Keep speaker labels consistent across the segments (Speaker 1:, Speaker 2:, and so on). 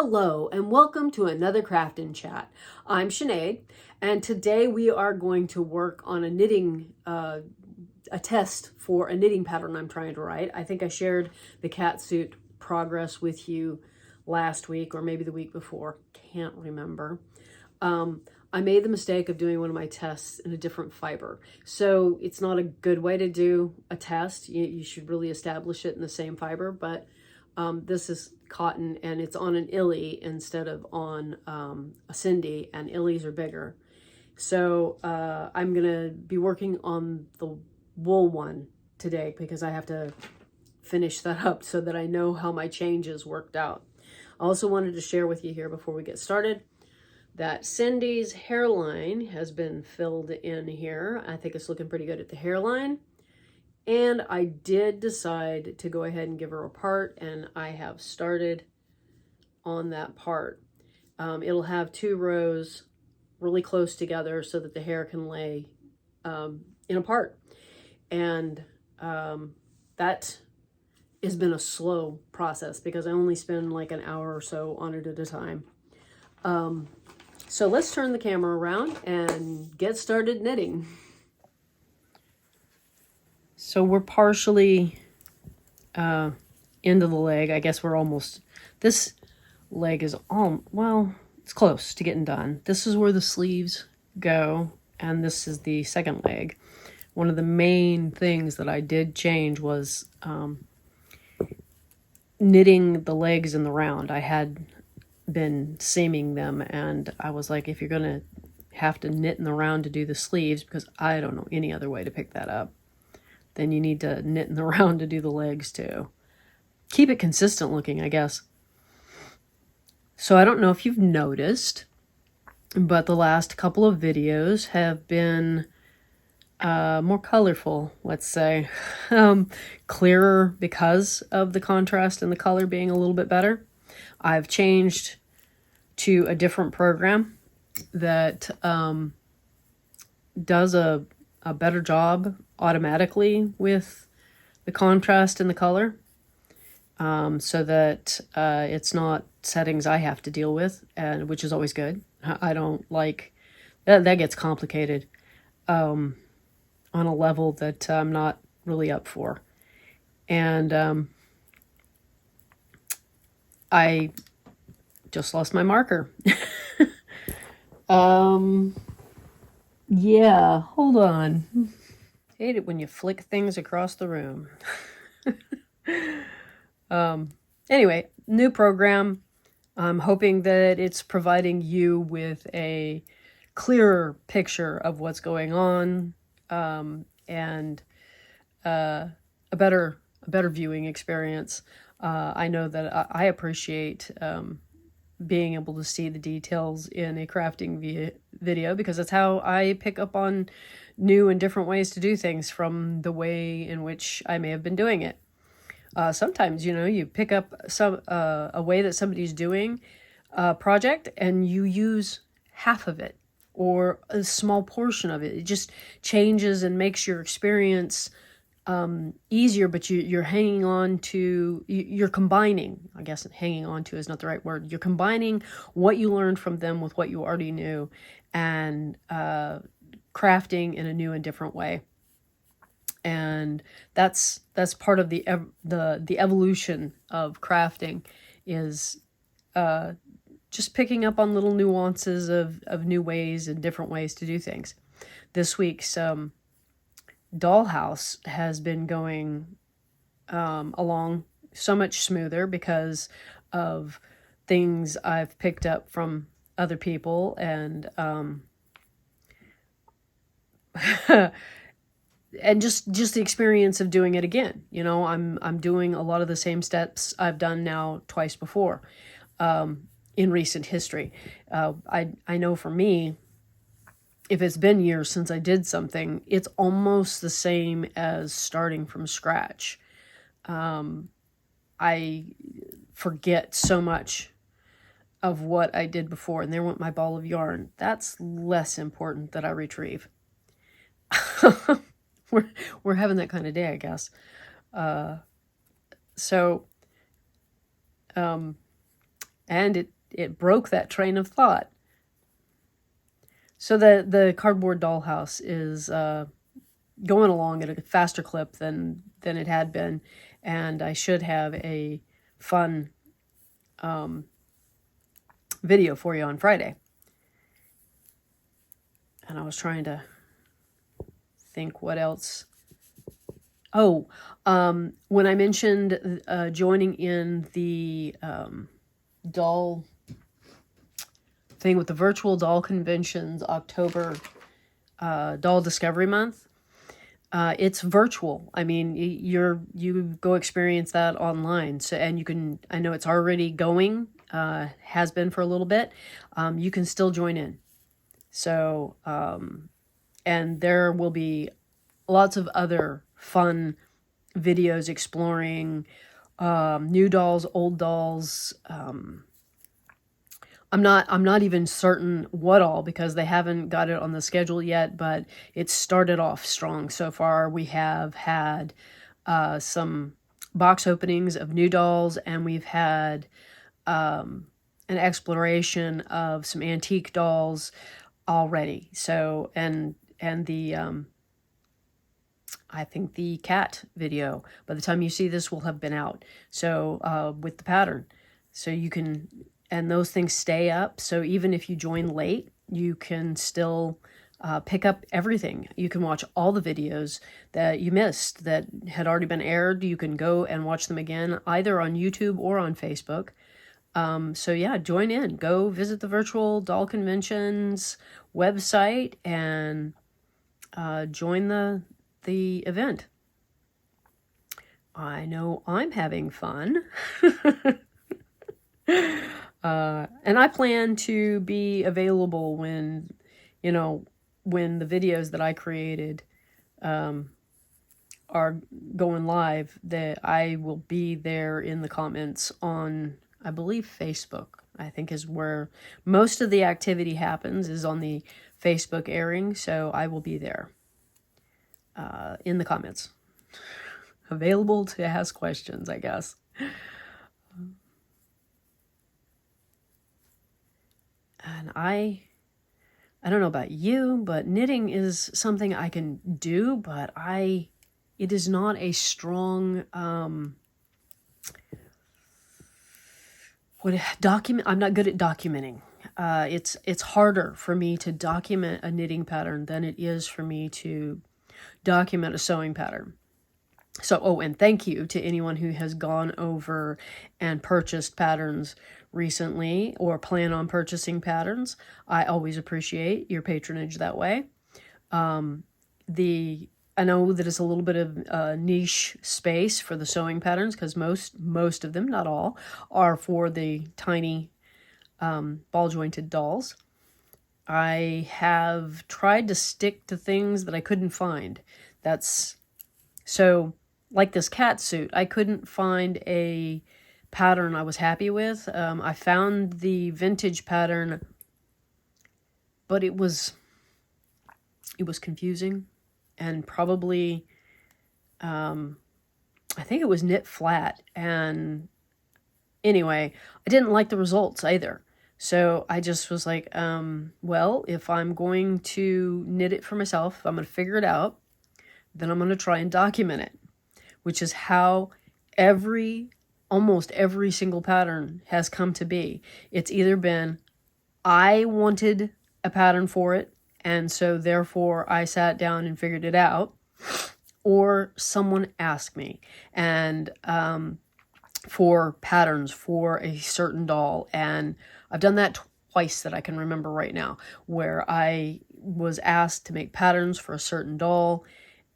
Speaker 1: Hello and welcome to another Craftin' Chat. I'm Sinead, and today we are going to work on a knitting, a test for a knitting pattern I'm trying to write. I think I shared the catsuit progress with you last week or maybe the week before, can't remember. I made the mistake of doing one of my tests in a different fiber. So it's not a good way to do a test. You should really establish it in the same fiber, but this is cotton and it's on an illy instead of on a Cindy, and illies are bigger. So I'm gonna be working on the wool one today because I have to finish that up so that I know how my changes worked out. I also wanted to share with you here before we get started that Cindy's hairline has been filled in here. I think it's looking pretty good at the hairline. And I did decide to go ahead and give her a part, and I have started on that part. It'll have 2 rows really close together so that the hair can lay in a part. And that has been a slow process because I only spend like an hour or so on it at a time. So let's turn the camera around and get started knitting. So we're partially into the leg. I guess we're almost, this leg is all, well, it's close to getting done. This is where the sleeves go, and this is the second leg. One of the main things that I did change was knitting the legs in the round. I had been seaming them, and I was like, if you're gonna have to knit in the round to do the sleeves, because I don't know any other way to pick that up, then you need to knit in the round to do the legs too. Keep it consistent looking, I guess. So I don't know if you've noticed, but the last couple of videos have been more colorful, let's say. Clearer because of the contrast and the color being a little bit better. I've changed to a different program that does a better job automatically with the contrast and the color, so that it's not settings I have to deal with, and which is always good. I don't like that. That gets complicated on a level that I'm not really up for. And I just lost my marker. Yeah, hold on. Hate it when you flick things across the room. Anyway, new program. I'm hoping that it's providing you with a clearer picture of what's going on, and a better viewing experience. I know that I appreciate being able to see the details in a crafting video, because that's how I pick up on new and different ways to do things from the way in which I may have been doing it. Sometimes, you know, you pick up a way that somebody's doing a project and you use half of it or a small portion of it. It just changes and makes your experience easier, but you're hanging on to, you're combining, I guess hanging on to is not the right word. You're combining what you learned from them with what you already knew, and crafting in a new and different way. And that's part of the evolution of crafting, is just picking up on little nuances of new ways and different ways to do things. This week's dollhouse has been going along so much smoother because of things I've picked up from other people, and and just the experience of doing it again. You know, I'm doing a lot of the same steps I've done now twice before in recent history. I know for me, if it's been years since I did something, it's almost the same as starting from scratch. I forget so much of what I did before, and there went my ball of yarn. That's less important that I retrieve. We're having that kind of day, I guess. And it broke that train of thought. So the cardboard dollhouse is going along at a faster clip than it had been, and I should have a fun video for you on Friday. And I was trying to think what else. Oh, when I mentioned joining in the doll thing with the virtual doll conventions, October Doll Discovery Month, it's virtual. I mean, you go experience that online. So, and you can, I know it's already going, has been for a little bit. You can still join in. So, and there will be lots of other fun videos exploring new dolls, old dolls. I'm not even certain what all, because they haven't got it on the schedule yet, but it's started off strong so far. We have had some box openings of new dolls, and we've had an exploration of some antique dolls already. So, and the I think the cat video, by the time you see this, will have been out. So with the pattern, so you can, and those things stay up. So even if you join late, you can still pick up everything. You can watch all the videos that you missed that had already been aired. You can go and watch them again, either on YouTube or on Facebook. So yeah, join in. Go visit the Virtual Doll Conventions website and join the event. I know I'm having fun. And I plan to be available when, when the videos that I created are going live, that I will be there in the comments on, I believe, Facebook. I think is where most of the activity happens, is on the Facebook airing. So I will be there in the comments, available to ask questions, I guess. And I don't know about you, but knitting is something I can do, but it is not a strong I'm not good at documenting. It's harder for me to document a knitting pattern than it is for me to document a sewing pattern. So, and thank you to anyone who has gone over and purchased patterns recently or plan on purchasing patterns. I always appreciate your patronage that way. I know that it's a little bit of a niche space for the sewing patterns, because most of them, not all, are for the tiny ball jointed dolls. I have tried to stick to things that I couldn't find. So like this cat suit, I couldn't find a pattern I was happy with. I found the vintage pattern, but it was confusing, and probably I think it was knit flat, and anyway, I didn't like the results either. So I just was like, well, if I'm going to knit it for myself, if I'm going to figure it out, then I'm going to try and document it, which is how almost every single pattern has come to be. It's either been, I wanted a pattern for it, and so therefore I sat down and figured it out, or someone asked me, and for patterns for a certain doll. And I've done that twice that I can remember right now, where I was asked to make patterns for a certain doll,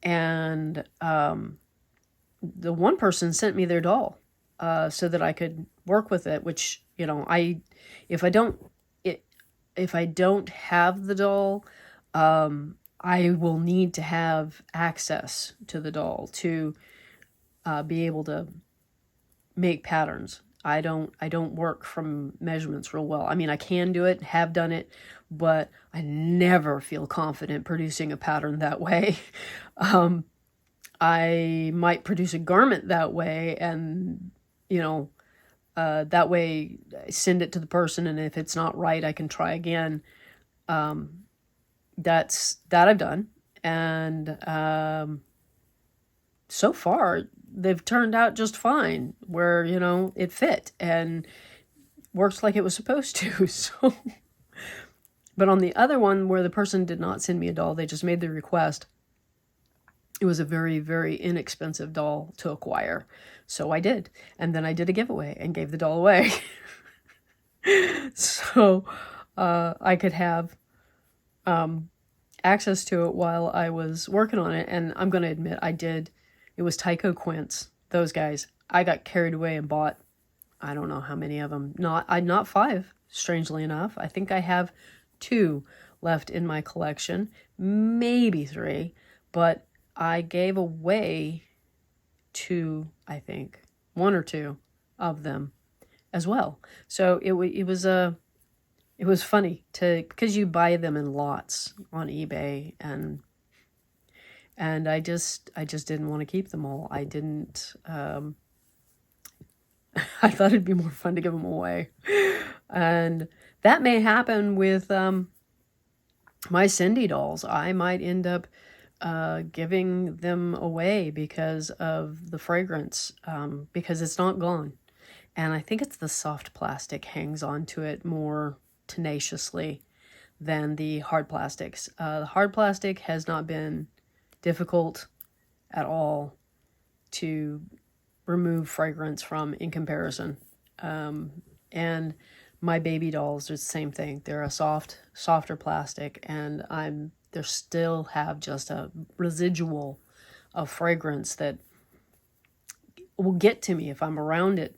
Speaker 1: and the one person sent me their doll so that I could work with it, which, if I don't have the doll, I will need to have access to the doll to be able to make patterns. I don't work from measurements real well. I mean, I can do it, have done it, but I never feel confident producing a pattern that way. I might produce a garment that way, and That way I send it to the person, and if it's not right, I can try again. That I've done. And so far, they've turned out just fine, where, it fit and works like it was supposed to. So, but on the other one, where the person did not send me a doll, they just made the request. It was a very, very inexpensive doll to acquire. So I did. And then I did a giveaway and gave the doll away. So I could have access to it while I was working on it. And I'm going to admit, it was Tycho Quince, those guys. I got carried away and bought, I don't know how many of them. Not 5, strangely enough. I think I have 2 left in my collection, maybe 3, but I gave away 2, I think, 1 or 2 of them as well. So it was funny because you buy them in lots on eBay, and I just didn't want to keep them all. I didn't. I thought it'd be more fun to give them away, and that may happen with my Cindy dolls. I might end up giving them away because of the fragrance, because it's not gone. And I think it's the soft plastic hangs onto it more tenaciously than the hard plastics. The hard plastic has not been difficult at all to remove fragrance from in comparison. And my baby dolls are the same thing. They're a softer plastic, and they still have just a residual of fragrance that will get to me if I'm around it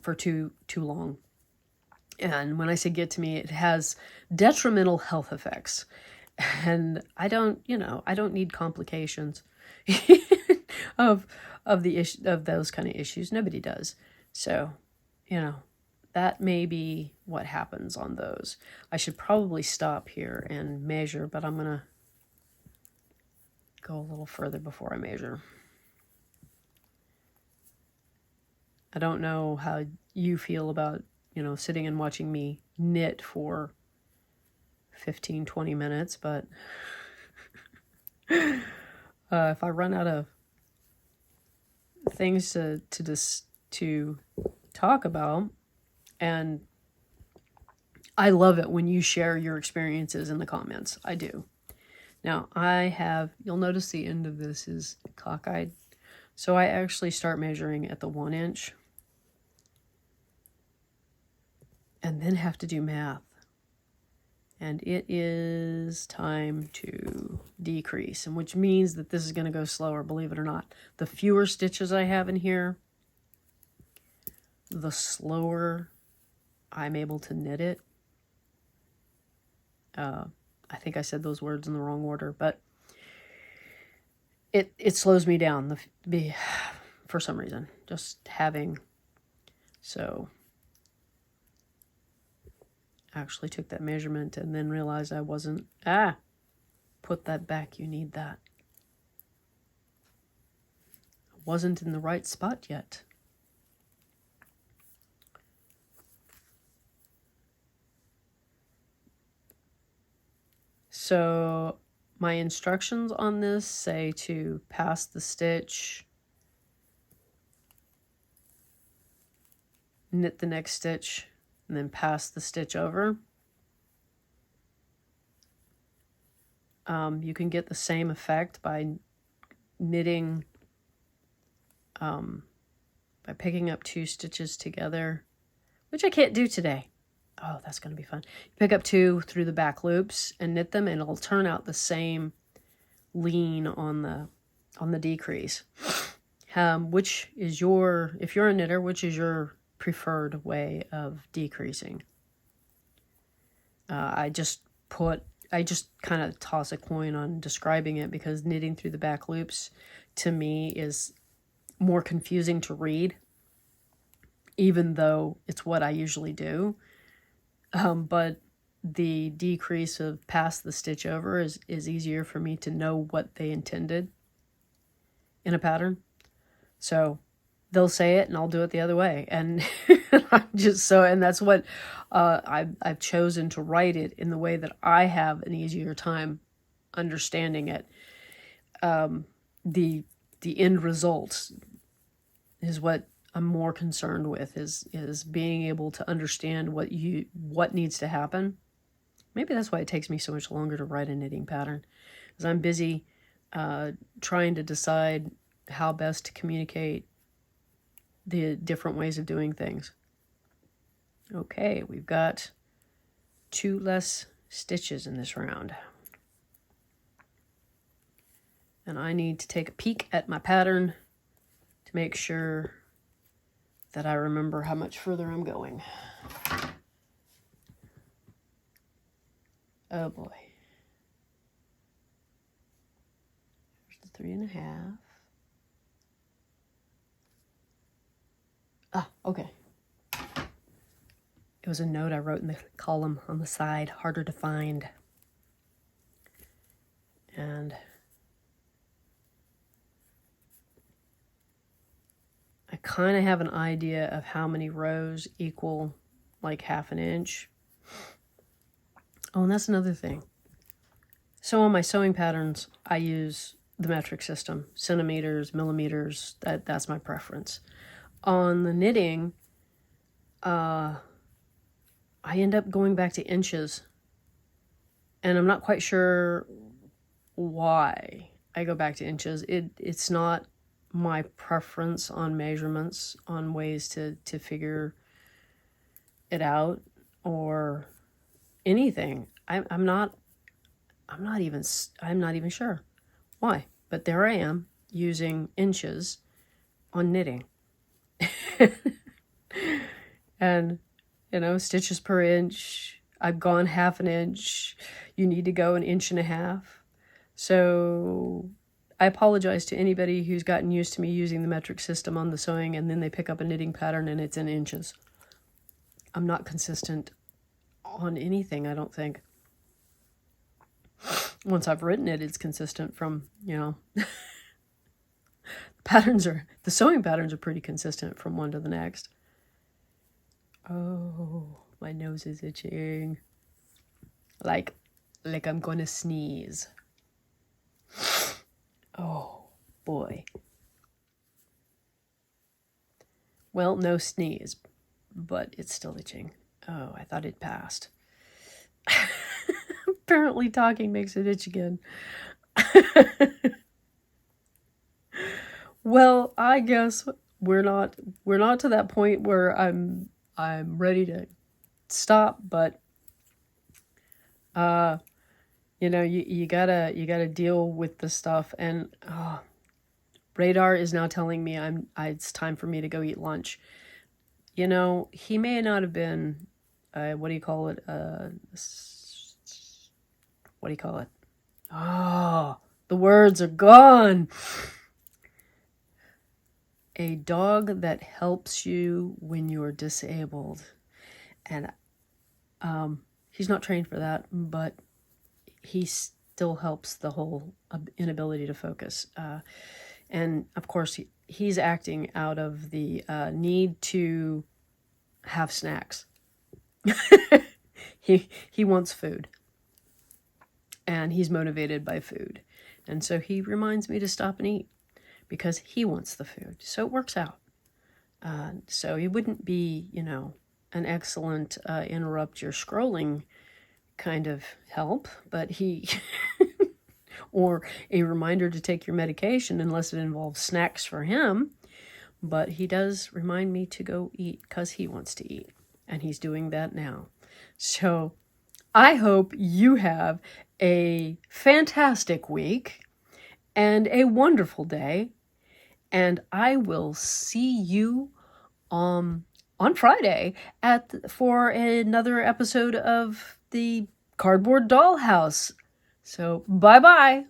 Speaker 1: for too long. And when I say get to me, it has detrimental health effects. And I don't need complications of those kind of issues. Nobody does. So, that may be what happens on those. I should probably stop here and measure, but I'm going to go a little further before I measure. I don't know how you feel about, sitting and watching me knit for 15, 20 minutes, but if I run out of things to talk about, and I love it when you share your experiences in the comments. I do. Now you'll notice the end of this is cockeyed. So I actually start measuring at the 1 inch and then have to do math. And it is time to decrease, and which means that this is going to go slower, believe it or not. The fewer stitches I have in here, the slower I'm able to knit it. I think I said those words in the wrong order, but it slows me down for some reason, just having. So I actually took that measurement and then realized I wasn't. Put that back. You need that. I wasn't in the right spot yet. So my instructions on this say to pass the stitch, knit the next stitch, and then pass the stitch over. You can get the same effect by knitting, by picking up 2 stitches together, which I can't do today. Oh, that's going to be fun. Pick up 2 through the back loops and knit them, and it'll turn out the same lean on the decrease. Which is if you're a knitter, which is your preferred way of decreasing? I just kind of toss a coin on describing it, because knitting through the back loops to me is more confusing to read, even though it's what I usually do. But the decrease of past the stitch over is easier for me to know what they intended in a pattern. So they'll say it and I'll do it the other way. And And that's what I've chosen to write it in the way that I have an easier time understanding it. The end result is what I'm more concerned with, is being able to understand what needs to happen. Maybe that's why it takes me so much longer to write a knitting pattern, because I'm busy trying to decide how best to communicate the different ways of doing things. Okay, we've got 2 less stitches in this round. And I need to take a peek at my pattern to make sure that I remember how much further I'm going. Oh boy. There's the 3.5. Ah, okay. It was a note I wrote in the column on the side, harder to find. And I kind of have an idea of how many rows equal like 1/2 inch. Oh, and that's another thing. So on my sewing patterns, I use the metric system, centimeters, millimeters, that's my preference. On the knitting, I end up going back to inches, and I'm not quite sure why I go back to inches. It's not my preference on measurements, on ways to figure it out or anything. I'm not even sure why, but there I am using inches on knitting. And stitches per inch, I've gone 1/2 inch. You need to go 1.5 inches. So I apologize to anybody who's gotten used to me using the metric system on the sewing and then they pick up a knitting pattern and it's in inches. I'm not consistent on anything, I don't think. Once I've written it, it's consistent from, the sewing patterns are pretty consistent from one to the next. Oh, my nose is itching. Like I'm gonna sneeze. Oh, boy. Well, no sneeze, but it's still itching. Oh, I thought it passed. Apparently talking makes it itch again. Well, I guess we're not to that point where I'm ready to stop, but you gotta deal with the stuff, and radar is now telling me it's time for me to go eat lunch. He may not have been what do you call it? Oh, the words are gone. A dog that helps you when you're disabled. And he's not trained for that, but he still helps the whole inability to focus. And of course, he's acting out of the need to have snacks. He wants food. And he's motivated by food. And so he reminds me to stop and eat because he wants the food. So it works out. So he wouldn't be, an excellent interrupt your scrolling kind of help, but he, or a reminder to take your medication unless it involves snacks for him. But he does remind me to go eat because he wants to eat. And he's doing that now. So I hope you have a fantastic week and a wonderful day. And I will see you on Friday for another episode of the Cardboard Dollhouse. So bye-bye.